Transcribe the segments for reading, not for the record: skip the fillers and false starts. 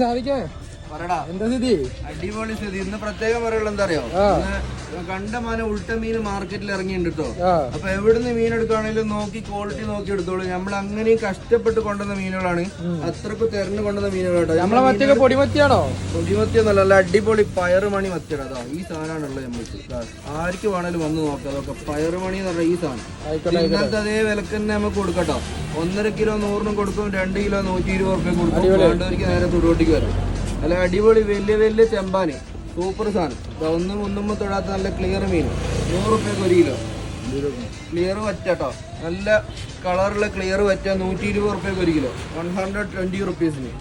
സാധിക്കേ എന്താ സ്ഥിതി? അടിപൊളി സ്ഥിതി. ഇന്ന് പ്രത്യേകം പറയുള്ളത് എന്താ അറിയോ, കണ്ടമാന ഉൾട്ട മീൻ മാർക്കറ്റിൽ ഇറങ്ങിയിട്ടുണ്ട് കേട്ടോ. അപ്പൊ എവിടുന്ന് മീൻ എടുക്കുകയാണെങ്കിലും നോക്കി ക്വാളിറ്റി നോക്കി എടുത്തോളൂ. നമ്മൾ അങ്ങനെയും കഷ്ടപ്പെട്ട് കൊണ്ടുവന്ന മീനുകളാണ്, അത്രക്ക് തെരഞ്ഞു കൊണ്ടുവന്ന മീനുകളാട്ടോ. നമ്മളെ മത്തിയൊക്കെ പൊടിമത്തിയാണോ? പൊടിമത്തിയൊന്നല്ല, നല്ല അടിപൊളി പയറുമണി മത്തിയാണ്. അതാ ഈ സാധനമാണുള്ളത്. നമുക്ക് ആർക്ക് വേണേലും വന്ന് നോക്കാം. അതൊക്കെ പയറുമണി എന്ന് പറഞ്ഞാൽ ഈ സാധനം ഇന്നത്തെ അതേ വിലക്ക് തന്നെ നമുക്ക് കൊടുക്കട്ടോ. 1.5 കിലോ 100 കൊടുക്കും, 2 കിലോ 120 റുപ്യ കൊടുക്കും. വേണ്ടവർക്ക് നേരെ തുടുവട്ടിക്ക് വരും. അല്ല അടിപൊളി വലിയ വലിയ ചെമ്പാന് സൂപ്പർ സാധനം. ഒന്നും തൊടാത്ത നല്ല ക്ലിയർ മീൻ 100 റുപ്യക്ക് 1 കിലോ. ക്ലിയർ വറ്റാട്ടോ, നല്ല കളറുള്ള ക്ലിയർ വറ്റ 120 റുപ്യക്ക് 1 കിലോ, 120 റുപ്പീസിന്.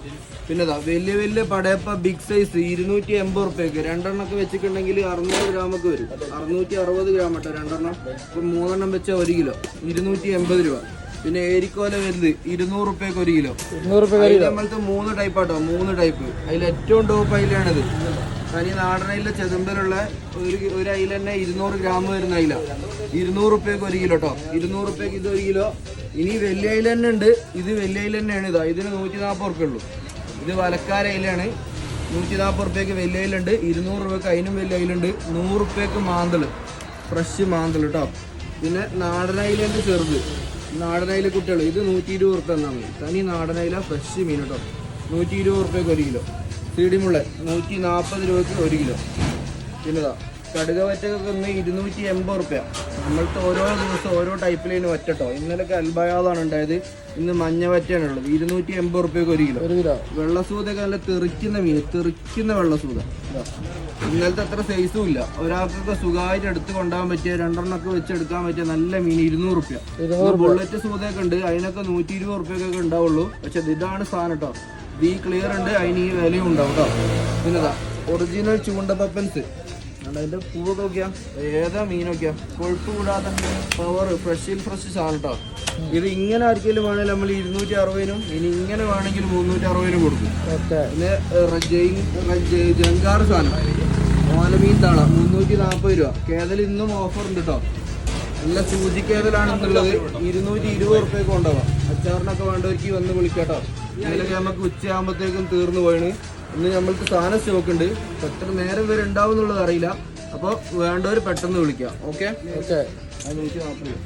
പിന്നെ വലിയ വലിയ പടയപ്പ ബിഗ് സൈസ് 280 റുപ്യക്ക്. 2 എണ്ണമൊക്കെ വെച്ചിട്ടുണ്ടെങ്കിൽ 600 ഗ്രാമൊക്കെ വരും. 660 ഗ്രാം കേട്ടോ 2 എണ്ണം. ഇപ്പം 3 എണ്ണം വെച്ചാൽ 1 കിലോ 280 രൂപ. പിന്നെ ഏരിക്കോല വലുത് 200 റുപ്യക്ക് 1 കിലോ. നമ്മളത്തെ 3 ടൈപ്പ് ആട്ടോ, 3 ടൈപ്പ്. അതിൽ ഏറ്റവും ടോപ്പ് അയിലാണിത്. തനി നാടനയിലെ ചെതുമ്പലുള്ള ഒരു അയില തന്നെ 200 ഗ്രാം വരുന്ന അയില 200 റുപ്യക്ക് 1 കിലോ കേട്ടോ. 200 റുപ്യക്ക് ഇത് 1 കിലോ. ഇനി വലിയ അയില തന്നെ ഉണ്ട്. ഇത് വലിയ അയില തന്നെയാണ്. ഇതാ ഇതിന് 140 റുപ്യ ഉള്ളൂ. ഇത് വലക്കാര അയിലാണ്. 140 റുപ്യക്ക് വലിയ അയിലുണ്ട്. 200 രൂപക്ക് അതിനും വലിയ അയിലുണ്ട്. 100 റുപ്യക്ക് മാന്തള്, ഫ്രഷ് മാന്തള് കേട്ടോ. പിന്നെ നാടനയിലുണ്ട് ചെറുത്. നാടനയില കുട്ടികൾ ഇത് 120 റുപ്യ എന്നാൽ മതി. തനി നാടനയില ഫ്രഷ് മീൻ കേട്ടോ. 120 റുപ്യക്ക് 1 കിലോ. സീഡിമുള്ള 140 രൂപയ്ക്ക് 1 കിലോ. പിന്നെതാ കടുക വറ്റക്കൊക്കെ ഒന്ന് 280 റുപ്യ. നമ്മൾക്ക് ഓരോ ദിവസം ഓരോ ടൈപ്പിലേന് വറ്റട്ടോ. ഇന്നലൊക്കെ അൽബയാദാണ് ഉണ്ടായത്, ഇന്ന് മഞ്ഞ വറ്റയാണ് ഉള്ളത്. 280 റുപ്യക്ക് 1 കിലോ. വെള്ളസൂതൊക്കെ നല്ല തെറിക്കുന്ന മീൻ, തെറിക്കുന്ന വെള്ളസൂത. ഇന്നലത്തെ അത്ര സൈസും ഇല്ല. ഒരാൾക്കൊക്കെ സുഖമായിട്ട് എടുത്ത് കൊണ്ടുപോകാൻ പറ്റിയ 2 എണ്ണമൊക്കെ വെച്ച് എടുക്കാൻ പറ്റിയ നല്ല മീൻ 200 റുപ്യ. ബുള്ളറ്റ് സൂതൊക്കെ ഉണ്ട്, അതിനൊക്കെ 120 റുപ്യൊക്കെ ഉണ്ടാവുള്ളൂ. പക്ഷെ ഇതാണ് സാധനം കേട്ടോ. ഈ ക്ലിയർ ഉണ്ട്, അതിന് ഈ വിലയും ഉണ്ടാവും കേട്ടോ. പിന്നെതാ ഒറിജിനൽ ചൂണ്ടപ്പൻസ്. അതിന്റെ പൂവ് നോക്കിയാ ഏതാ മീൻ നോക്കിയാ, കൊഴുപ്പ് കൂടാതെ പവർ ഫ്രഷ് സാധനം കേട്ടോ. ഇത് ഇങ്ങനെ ആർക്കെങ്കിലും വേണമെങ്കിൽ നമ്മൾ 260-നും, ഇനി ഇങ്ങനെ വേണമെങ്കിൽ 360-നും കൊടുക്കും. പിന്നെ ജങ്കാറ് സാധനം ഓലമീൻ താള 340 രൂപ. കേതൽ ഇന്നും ഓഫർ ഉണ്ട് കേട്ടോ. നല്ല സൂചി കേതലാണെന്നുള്ളത് 220 റുപ്യക്ക് കൊണ്ടുപോകാം. അച്ചാറിനൊക്കെ വേണ്ടവർക്ക് വന്ന് വിളിക്കാട്ടോ. ഇതിലൊക്കെ നമുക്ക് ഉച്ചയാകുമ്പോഴത്തേക്കും തീർന്നു പോയാണ്. ഇന്ന് നമ്മൾക്ക് സാധനം സ്റ്റോക്ക് ഉണ്ട്. എത്ര നേരം വരെ ഉണ്ടാവും എന്നുള്ളത് അറിയില്ല. അപ്പോൾ വേണ്ടവർ പെട്ടെന്ന് വിളിക്കാം. ഓക്കെ 140 രൂപ.